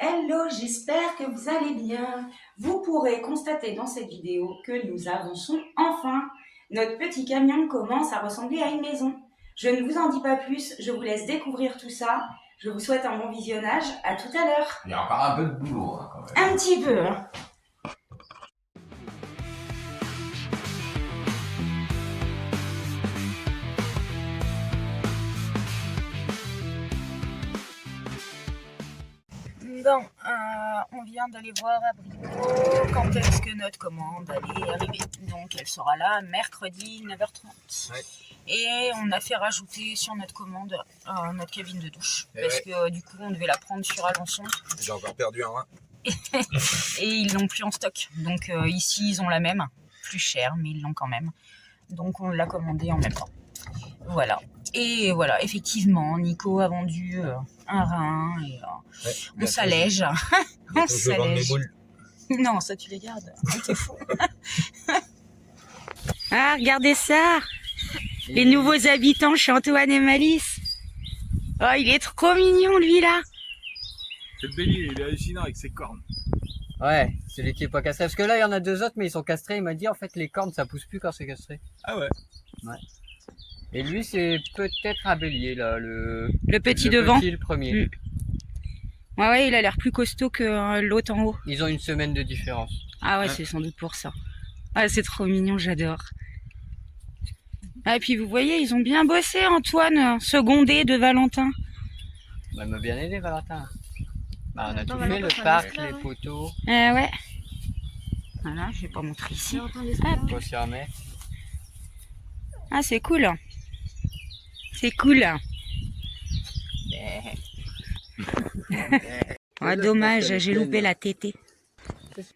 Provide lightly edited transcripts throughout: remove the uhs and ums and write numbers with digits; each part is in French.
Hello, j'espère que vous allez bien. Vous pourrez constater dans cette vidéo que nous avançons enfin. Notre petit camion commence à ressembler à une maison. Je ne vous en dis pas plus, je vous laisse découvrir tout ça. Je vous souhaite un bon visionnage, à tout à l'heure. Il y a encore un peu de boulot quand même. Un petit peu, hein. Bon, on vient d'aller voir à Brico quand est-ce que notre commande allait arriver. Donc elle sera là mercredi 9h30. Ouais. Et on a fait rajouter sur notre commande notre cabine de douche. Et parce que du coup on devait la prendre sur Alençon. J'ai encore perdu un rein. Et ils l'ont plus en stock. Donc ici ils ont la même, plus cher mais ils l'ont quand même. Donc on l'a commandé en même temps. Voilà. Et voilà, effectivement, Nico a vendu un rein et on s'allège. On s'allège. Non, ça tu les gardes. T'es fou. Ah, regardez ça. Les nouveaux habitants chez Antoine et Malice. Oh, il est trop mignon lui là. C'est le bélier, il est hallucinant avec ses cornes. Ouais, celui qui est pas castré. Parce que là, il y en a deux autres, mais ils sont castrés. Il m'a dit, en fait, les cornes, ça pousse plus quand c'est castré. Ah ouais. Ouais. Et lui, c'est peut-être un bélier, là, le petit devant. Le premier. Mm. Ouais, il a l'air plus costaud que l'autre en haut. Ils ont une semaine de différence. Ah ouais, c'est sans doute pour ça. Ah, c'est trop mignon, j'adore. Ah, et puis vous voyez, ils ont bien bossé, Antoine, secondé de Valentin. Bah, il m'a bien aidé, Valentin. Bah, on a tout Valentin, fait, le ça parc, reste là, les poteaux. Ouais. Voilà, je vais pas montrer ici. Quoi s'y remet. Ah, c'est cool. C'est cool. Ah, dommage, j'ai loupé la tétée.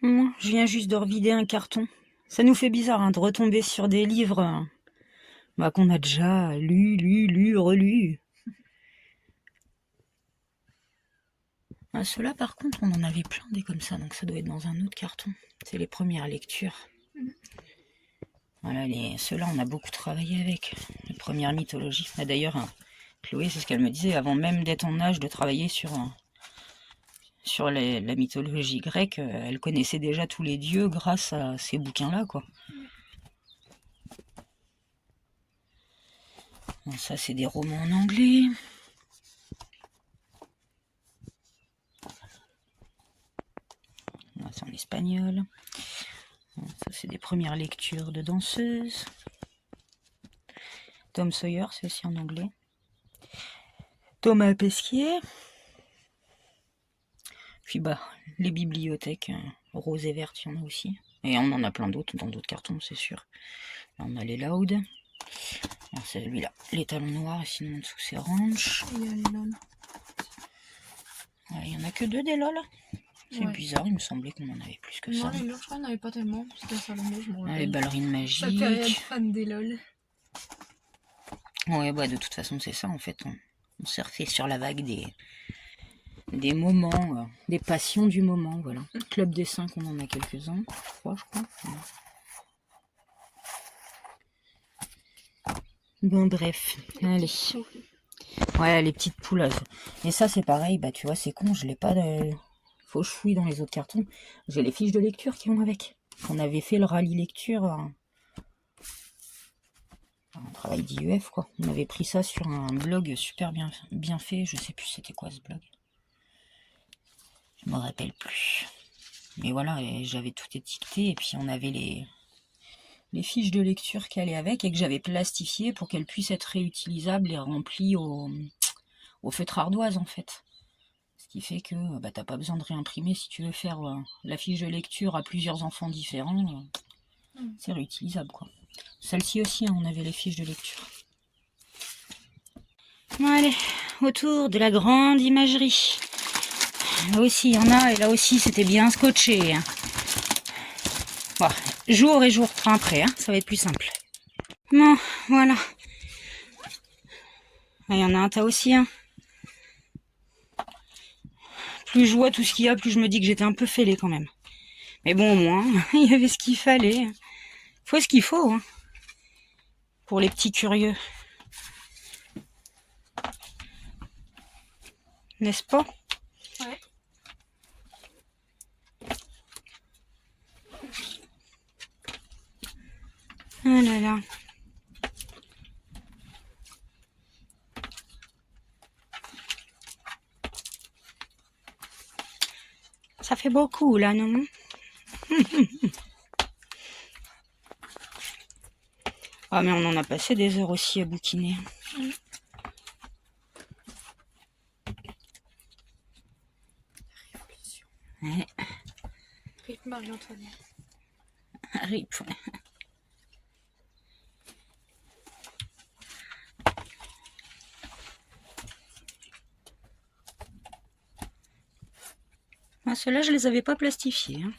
Je viens juste de revider un carton. Ça nous fait bizarre hein, de retomber sur des livres qu'on a déjà lu, relus. Ah, ceux-là, par contre, on en avait plein des comme ça, donc ça doit être dans un autre carton. C'est les premières lectures. Voilà, ceux-là, on a beaucoup travaillé avec. Les premières mythologies. D'ailleurs, Chloé, c'est ce qu'elle me disait, avant même d'être en âge de travailler sur la mythologie grecque, elle connaissait déjà tous les dieux grâce à ces bouquins-là, quoi. Bon, ça, c'est des romans en anglais. Là, c'est en espagnol. Bon, ça, c'est des premières lectures de danseuses. Tom Sawyer, c'est aussi en anglais. Thomas Pesquet. Puis les bibliothèques roses et vertes, il y en a aussi. Et on en a plein d'autres dans d'autres cartons, c'est sûr. Là, on a les Loud. Alors, c'est celui-là, les talons noirs, et sinon en dessous c'est Ranch. Il y a les LOL. Ouais, il n'y en a que deux des LOL. C'est Ouais. bizarre, il me semblait qu'on en avait plus que Non, ça. les LOL, je crois qu'il n'y en avait pas tellement. C'était ça, je me rappelle. Les ballerines Sa période magiques. fan des LOL. Ouais, de toute façon, c'est ça en fait. On surfait sur la vague des moments, des passions du moment, voilà. Club des 5, on en a quelques-uns. 3, je crois. Ouais. Bon, bref, allez. Ouais, les petites poules. Et ça, c'est pareil, tu vois, c'est con, je l'ai pas de... Faut que je fouille dans les autres cartons. J'ai les fiches de lecture qui vont avec. On avait fait le rallye lecture... un travail d'IEF, quoi. On avait pris ça sur un blog super bien fait. Je sais plus c'était quoi ce blog. Je me rappelle plus. Mais voilà, j'avais tout étiqueté et puis on avait les fiches de lecture qui allaient avec et que j'avais plastifiées pour qu'elles puissent être réutilisables et remplies au feutre ardoise en fait. Ce qui fait que t'as pas besoin de réimprimer si tu veux faire la fiche de lecture à plusieurs enfants différents. C'est réutilisable quoi. Celle-ci aussi, on avait les fiches de lecture. Bon, allez, autour de la grande imagerie. Là aussi, il y en a, et là aussi, c'était bien scotché. Bon, jour et jour train après, ça va être plus simple. Bon, voilà. Il y en a un tas aussi. Plus je vois tout ce qu'il y a, plus je me dis que j'étais un peu fêlée quand même. Mais bon, au moins, il y avait ce qu'il fallait. Faut ce qu'il faut, pour les petits curieux. N'est-ce pas? Ouais. là là. Ça fait beaucoup là, non? Ah mais on en a passé des heures aussi à bouquiner. Ouais. Rip Marie-Antoinette. Rip. Ah, ceux-là, je les avais pas plastifiés. Hein.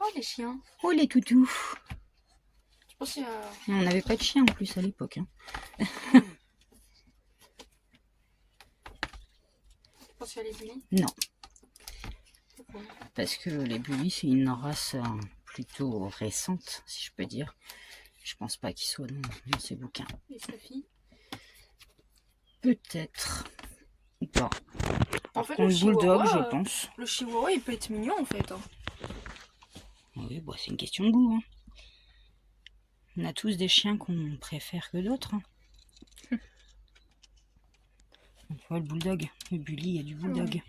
Oh, les chiens. Oh les toutous. Je pensais à... On n'avait pas de chien en plus à l'époque. Hein. Je pensais à les bullies. Non, Pourquoi? parce que les bullies, c'est une race plutôt récente, si je peux dire. Je pense pas qu'ils soient dans ces bouquins. Et sa fille. Peut-être. Ou pas. En fait, Le bulldog, je chihuahua, pense. le chihuahua, il peut être mignon en fait. Hein. Oui, bah, c'est une question de goût. Hein. On a tous des chiens qu'on préfère que d'autres. Hein. Tu vois le bulldog, le bully, il y a du bulldog.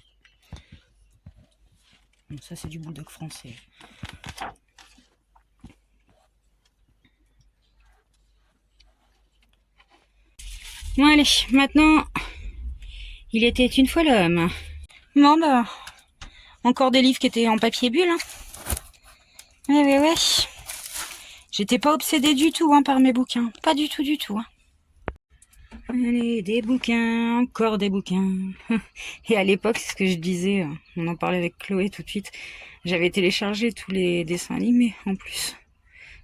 Donc ça, c'est du bulldog français. Bon, allez, maintenant, il était une fois l'homme. Bon, bah, encore des livres qui étaient en papier bulle. Hein. Ouais. J'étais pas obsédée du tout hein, par mes bouquins. Pas du tout, du tout. Hein. Allez, des bouquins, encore des bouquins. Et à l'époque, c'est ce que je disais, on en parlait avec Chloé tout de suite. J'avais téléchargé tous les dessins animés en plus.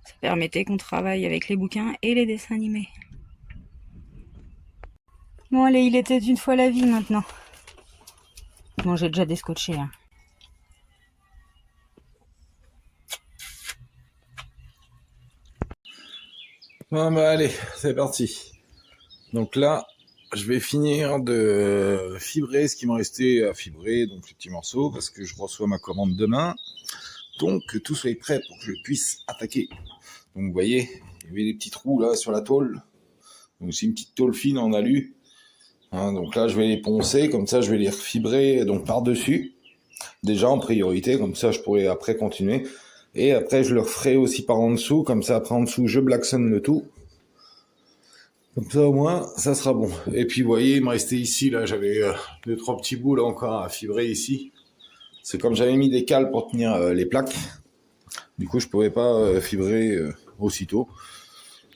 Ça permettait qu'on travaille avec les bouquins et les dessins animés. Bon allez, il était une fois la vie maintenant. Bon, j'ai déjà descotché. Hein. Bon, bah allez, c'est parti. Donc là, je vais finir de fibrer ce qui me restait à fibrer, donc les petits morceaux, parce que je reçois ma commande demain. Donc que tout soit prêt pour que je puisse attaquer. Donc vous voyez, il y avait des petits trous là sur la tôle. Donc c'est une petite tôle fine en alu. Hein, donc là, je vais les poncer, comme ça je vais les refibrer donc par-dessus. Déjà en priorité, comme ça je pourrai après continuer. Et après je le referai aussi par en dessous, comme ça après en dessous je blacksonne le tout. Comme ça au moins ça sera bon. Et puis vous voyez, il me restait ici, là j'avais 2-3 petits bouts là encore à fibrer ici. C'est comme j'avais mis des cales pour tenir les plaques. Du coup je pouvais pas fibrer aussitôt.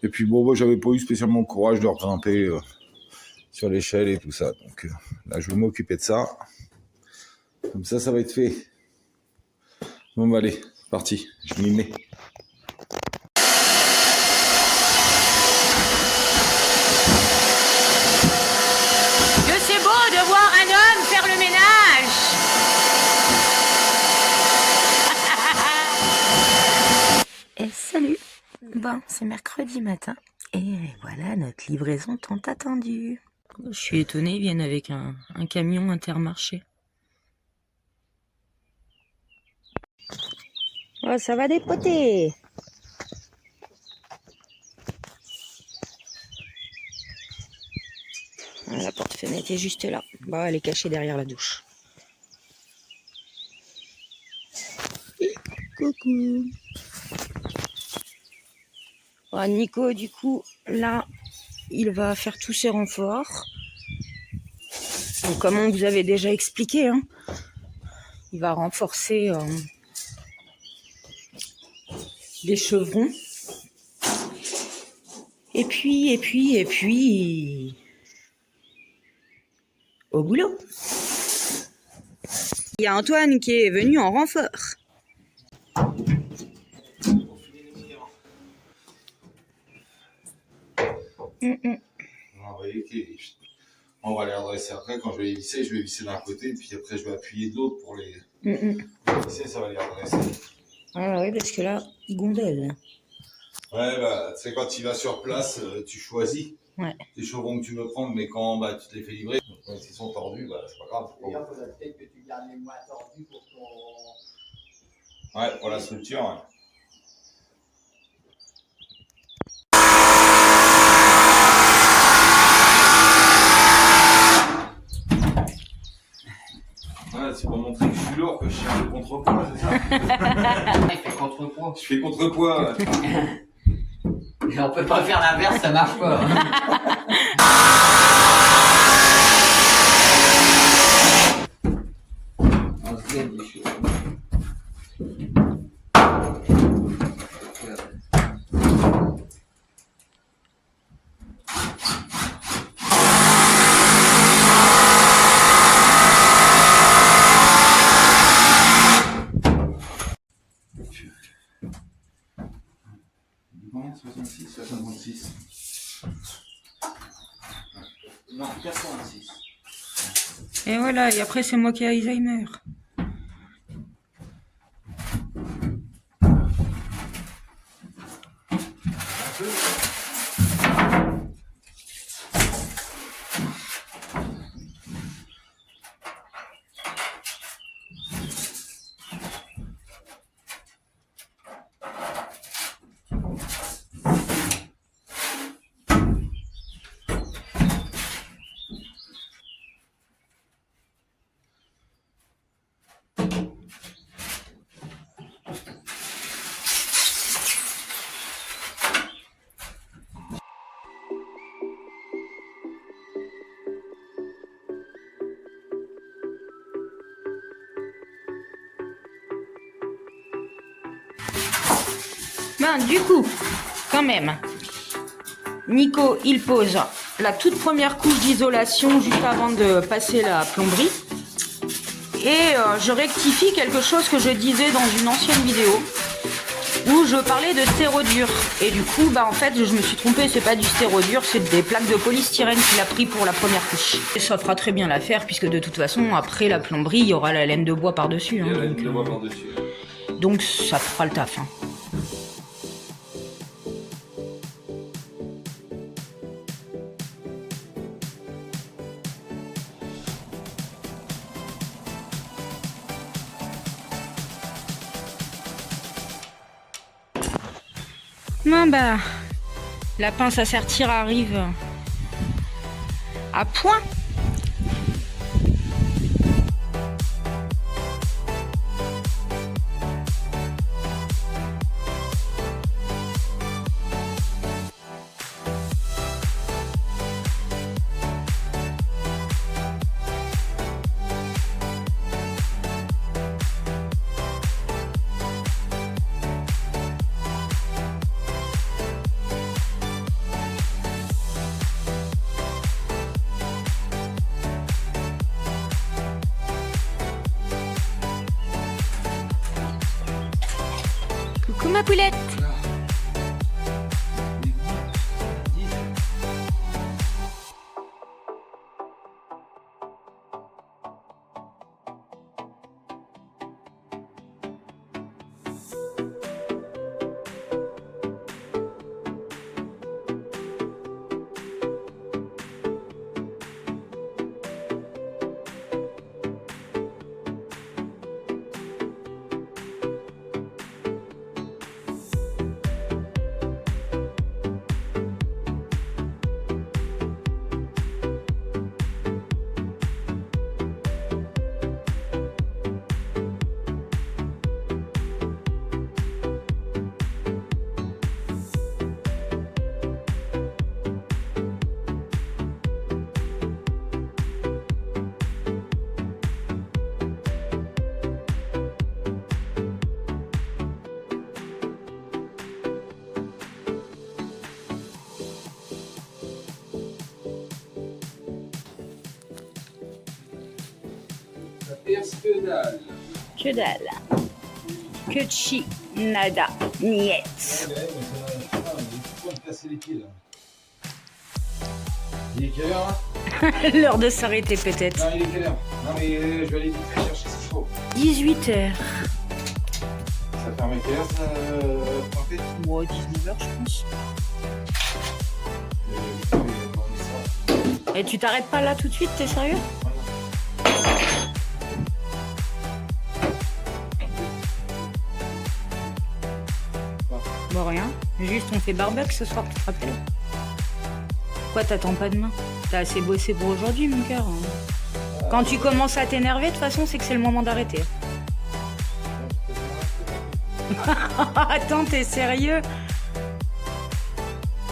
Et puis bon, moi j'avais pas eu spécialement le courage de regrimper sur l'échelle et tout ça. Donc là je vais m'occuper de ça. Comme ça va être fait. Bon bah allez, c'est parti, je m'y mets. Que c'est beau de voir un homme faire le ménage. Et salut. Bon, c'est mercredi matin. Et voilà notre livraison tant attendue. Je suis étonnée, ils viennent avec un camion Intermarché. Oh, ça va dépoter. Ah, la porte-fenêtre est juste là. Bah, elle est cachée derrière la douche. Coucou. Ah, Nico, du coup, là, il va faire tous ses renforts. Donc, comme on vous avait déjà expliqué, hein, il va renforcer les chevrons. Et puis, au boulot. Il y a Antoine qui est venu en renfort. On va les redresser après. Quand je vais les visser, je vais visser d'un côté, puis après je vais appuyer de l'autre pour les visser, ça va les redresser. Ah oui, parce que là, il gondelle. Ouais, bah, tu sais, quand tu vas sur place, tu choisis Ouais. tes chevrons que tu veux prendre, mais quand bah, tu te les fais livrer, quand ils sont tordus, bah, c'est pas grave. D'ailleurs, il faudrait peut-être que tu gardes les moins tordus pour ton... Ouais, pour la structure, ouais. Ouais, c'est pour montrer que je suis lourd, que je cherche le contrepoids, c'est ça? Il fait contrepoids. Je fais contrepoids, ouais. Mais on peut pas faire l'inverse, ça marche pas. On se dit des choses. Combien? 66, 66. Non, 86. Et voilà, et après c'est moi qui ai Alzheimer. Ben, du coup, quand même, Nico, il pose la toute première couche d'isolation juste avant de passer la plomberie. Et je rectifie quelque chose que je disais dans une ancienne vidéo où je parlais de stérodure. Et du coup, bah en fait, je me suis trompée, c'est pas du stérodure, c'est des plaques de polystyrène qu'il a pris pour la première couche. Et ça fera très bien l'affaire, puisque de toute façon, après la plomberie, il y aura la laine de bois par-dessus. Hein, Il y a la laine de bois par-dessus. donc ça fera le taf. Hein. Non bah, la pince à sertir arrive à point. Coucou ma poulette. Que dalle. Que dalle. Que chi, nada, niet. Il est quelle heure là? L'heure de s'arrêter peut-être. Non, il est quelle heure? Non mais je vais aller vite chercher ce qu'il faut. 18h. Ça fermer quelle heure ça Pointé Moi, 19h, je pense. Et tu t'arrêtes pas là tout de suite, t'es sérieux? Bon, rien. Juste, on fait barbecue ce soir, tu te rappelles? Pourquoi t'attends pas demain? T'as assez bossé pour aujourd'hui, mon cœur. Quand tu commences à t'énerver, de toute façon, c'est que c'est le moment d'arrêter. Attends, t'es sérieux?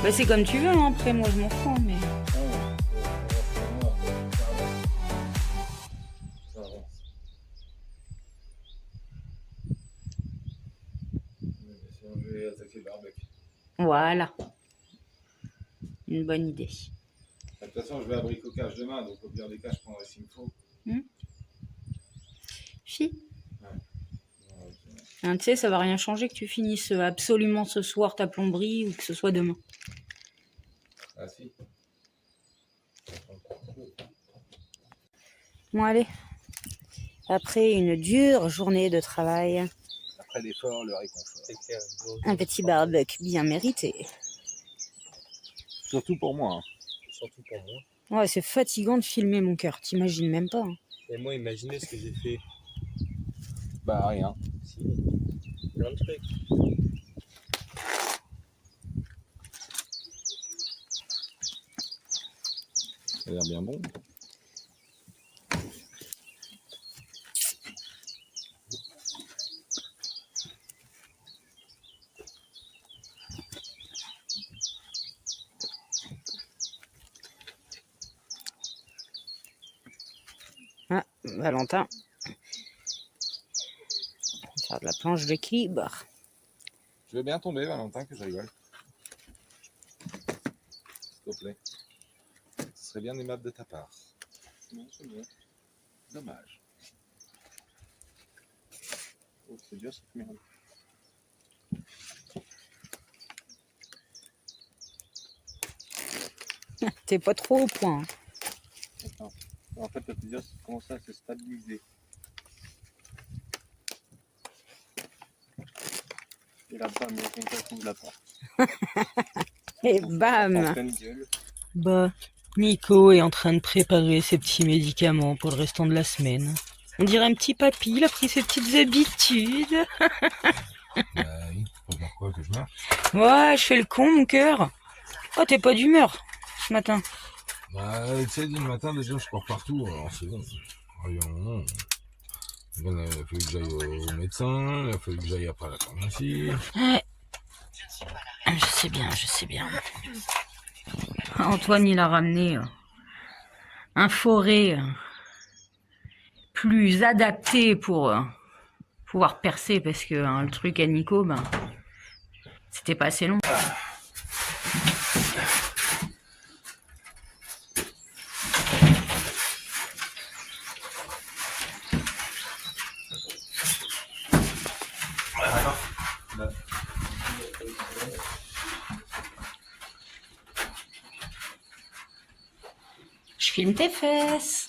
Bah, c'est comme tu veux, hein. Après, moi, je m'en fous, mais... Je vais attaquer le barbecue. Voilà. Une bonne idée. De toute façon, je vais à bricocage demain, donc au pire des cas, je prendrai ce qu'il me faut. Si. Hein, tu sais, ça va rien changer que tu finisses absolument ce soir ta plomberie ou que ce soit demain. Ah si. Bon, allez. Après une dure journée de travail, Après l'effort, le réconfort. C'est clair. un petit barbecue bien mérité. Surtout pour moi. Hein. Surtout pour moi. Ouais, c'est fatigant de filmer, mon cœur. T'imagines même pas. Hein. Et moi, imaginez ce que j'ai fait. Bah rien. Si. Plein de trucs. Ça a l'air bien bon. Ah, Valentin. Faire de la planche d'équilibre. Je vais bien tomber, Valentin, que je rigole. S'il te plaît. Ce serait bien aimable de ta part. Non, c'est bon. Dommage. Oh, c'est dur cette merde. T'es pas trop au point. Hein. Attends. En fait, la plus dur, c'est de commencer à se stabiliser. Et là, bam, il y a quelqu'un qui ouvre la porte. Et En bam! pleine gueule. Bah, Nico est en train de préparer ses petits médicaments pour le restant de la semaine. On dirait un petit papy, il a pris ses petites habitudes. Bah oui, faut voir quoi que je marche. Ouais, je fais le con, mon cœur. Oh, t'es pas d'humeur ce matin. Bah, tu sais, le matin, déjà, je cours partout, alors c'est bon. Voyons. Il a fallu que j'aille au médecin, il a fallu que j'aille après à la pharmacie. Ouais. Je sais bien, je sais bien. Antoine, il a ramené un forêt plus adapté pour pouvoir percer parce que le truc à Nico, ben, c'était pas assez long. Je filme tes fesses.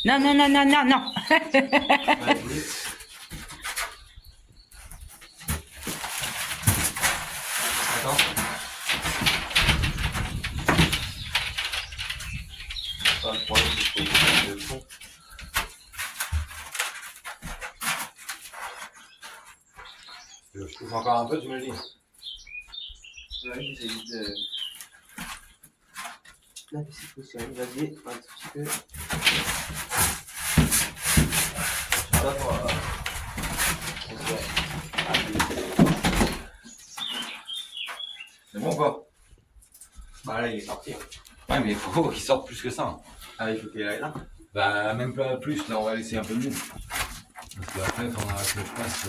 Non, non, non, non, non, non. Je pousse encore un peu, tu me le dis. Ouais, j'essaie de... Là, c'est tout seul. Vas-y, un tout petit peu. C'est bon quoi? Bah là, il est sorti. Ouais, mais il faut qu'il sorte plus que ça. Ah, il faut qu'il aille là. Bah, même pas plus, là, on va laisser un peu de mou. Parce qu'après, il faudra que je fasse.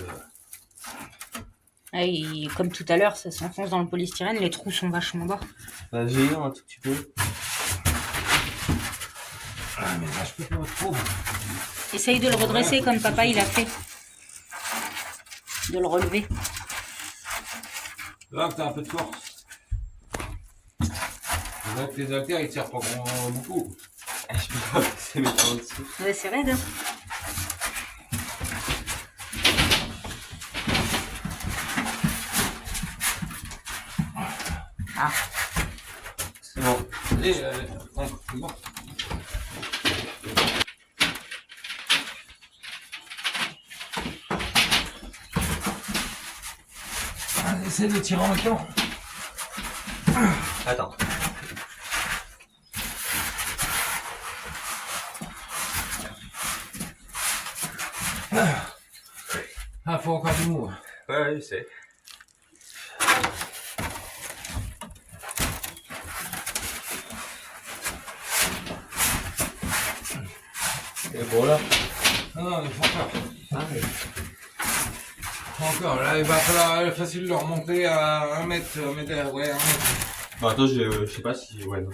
Et comme tout à l'heure, ça s'enfonce dans le polystyrène, les trous sont vachement bas. Vas-y, un tout petit peu. Ah, mais là, je peux pas trop. Essaye de le redresser comme papa il a fait. De le relever. Là, que t'as un peu de force. Là, que tes haltères, ils tirent pas beaucoup. Je peux pas passer mes temps en dessous. Ouais, c'est raide. Hein. Allez, c'est bon. Essaye de tirer en même temps. Attends. Ah, faut encore du mou. Ouais, je sais. Et bon là. Non, il faut encore. Ah, oui. Encore, là, il va falloir facile de remonter à 1 mètre, ouais, 1 mètre. Bon, attends, je sais pas si... Ouais, non.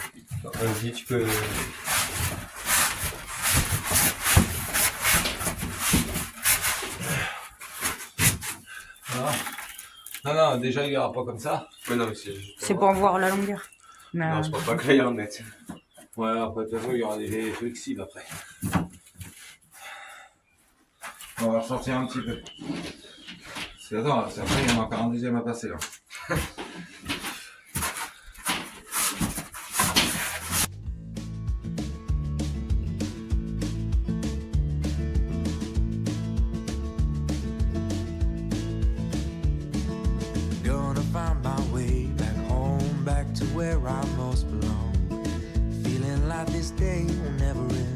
Vas-y, tu peux... Non, déjà, il ira pas comme ça. Ouais, non, mais c'est juste... C'est pour voir la longueur. Mais, Non, je pense pas que là, il y en mette. Ouais, après, de toute façon, il y aura des flexibles après. On va ressortir un petit peu. Parce que attends, après, il y en a encore un deuxième à passer là. Gonna find my way back home, back to where I most belong. Feeling like this day will never end.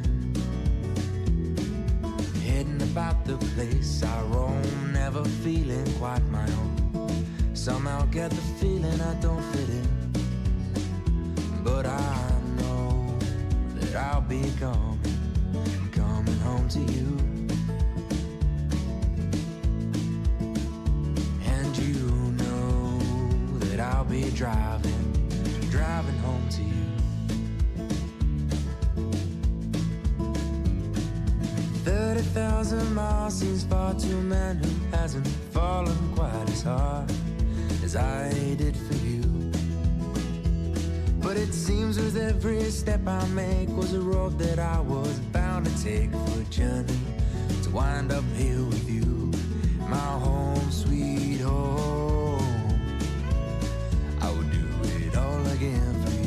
Heading about the place I roam, never feeling quite my own. Somehow get the feeling I don't fit in. But I know that I'll be coming home to you. And you know that I'll be driving home to you. 30,000 miles seems far to a man who hasn't fallen quite as hard as I did for you. But it seems with every step I make was a road that I was bound to take for a journey to wind up here with you, my home, sweet home. I would do it all again for you.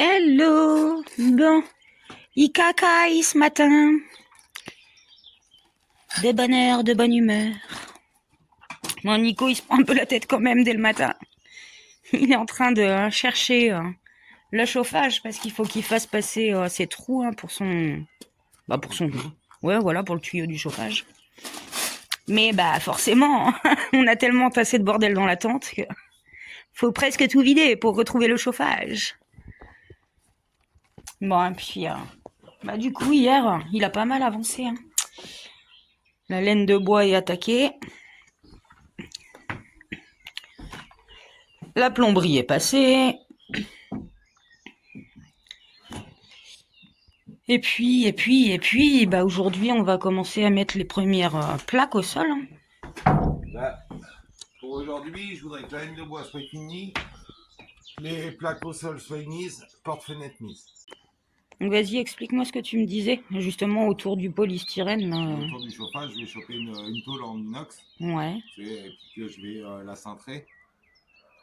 Hello. Bon, il cacaille ce matin. De bonne heure, de bonne humeur. Mon Nico, il se prend un peu la tête quand même dès le matin. Il est en train de chercher le chauffage parce qu'il faut qu'il fasse passer ses trous pour son... Ouais, voilà, pour le tuyau du chauffage. Mais forcément, on a tellement passé de bordel dans la tente que faut presque tout vider pour retrouver le chauffage. Bon, et puis, du coup, hier, il a pas mal avancé. Hein. La laine de bois est attaquée. La plomberie est passée. Et puis, aujourd'hui, on va commencer à mettre les premières plaques au sol. Hein. Pour aujourd'hui, je voudrais que la laine de bois soit finie, les plaques au sol soient mises, porte-fenêtre mise. Donc vas-y, explique-moi ce que tu me disais, justement, autour du polystyrène. Autour du chauffage, je vais choper une tôle en inox. Ouais. Et puis que je vais la cintrer.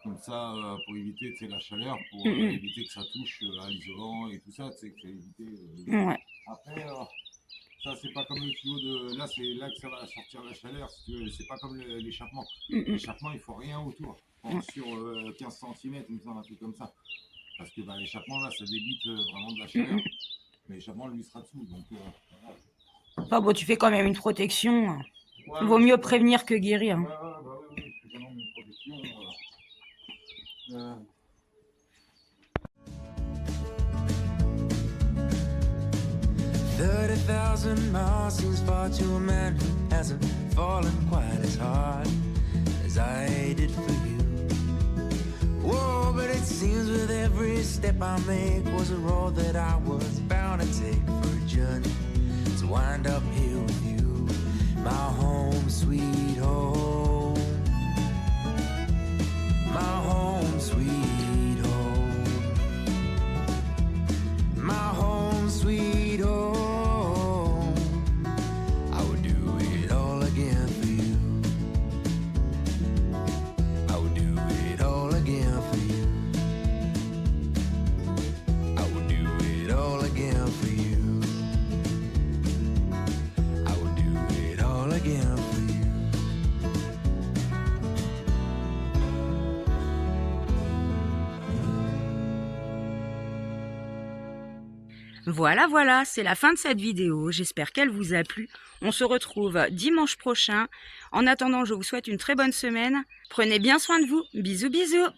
Comme ça, pour éviter la chaleur, pour éviter que ça touche à l'isolant et tout ça, que éviter... Ouais. Après, ça, c'est pas comme le tuyau de... Là, c'est là que ça va sortir la chaleur, si tu veux. C'est pas comme l'échappement. L'échappement, il faut rien autour. Sur 15 cm, il me semble, un truc comme ça. Parce que l'échappement, là, ça débite vraiment de la chaleur. Mais l'échappement, lui, sera dessous. Donc, Ah bon, tu fais quand même une protection. ouais, Il vaut mieux prévenir que guérir. oui, je fais quand même une protection. 30,000 1,000 miles seems far to a man who hasn't fallen quite as hard as I did for you. Whoa, but it seems with every step I make was a road that I was bound to take for a journey to wind up here with you, my home sweet home, my home sweet home, my home sweet home. I would do it all again for you. I would do it all again for you. I would do it all again for you. I would do it all again for you. Voilà, voilà, c'est la fin de cette vidéo. J'espère qu'elle vous a plu. On se retrouve dimanche prochain. En attendant, je vous souhaite une très bonne semaine. Prenez bien soin de vous. Bisous, bisous.